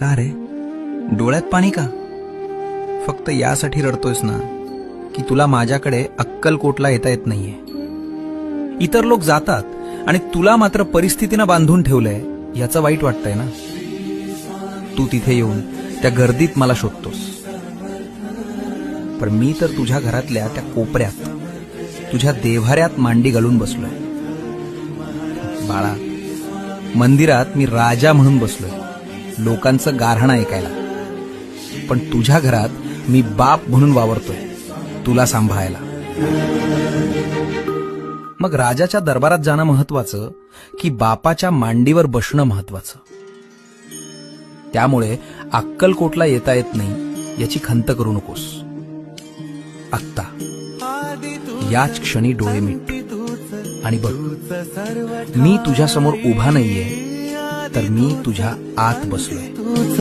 का रे, डोळ्यात पाणी का? फक्त यासाठी रडतोयस ना की तुला माझ्याकडे अक्कलकोटला येता येत नाहीये. इतर लोक जातात आणि तुला मात्र परिस्थितीनं बांधून ठेवलंय याचं वाईट वाटतंय ना. तू तिथे येऊन त्या गर्दीत मला शोधतोस, पण मी तर तुझ्या घरातल्या त्या कोपऱ्यात तुझ्या देव्हाऱ्यात मांडी घालून बसलोय. बाळा, मंदिरात मी राजा म्हणून बसलोय लोकांचं गारहाणं ऐकायला, पण तुझ्या घरात मी बाप म्हणून वावरतोय तुला सांभाळायला. मग राजाच्या दरबारात जाणं महत्वाचं की बापाच्या मांडीवर बसणं महत्वाचं? त्यामुळे अक्कलकोटला येता येत नाही याची खंत करू नकोस. आत्ता याच क्षणी डोळे मिट आणि बघ, मी तुझ्या समोर उभा नाहीये, तर मी तुझ्या आत बसलोय.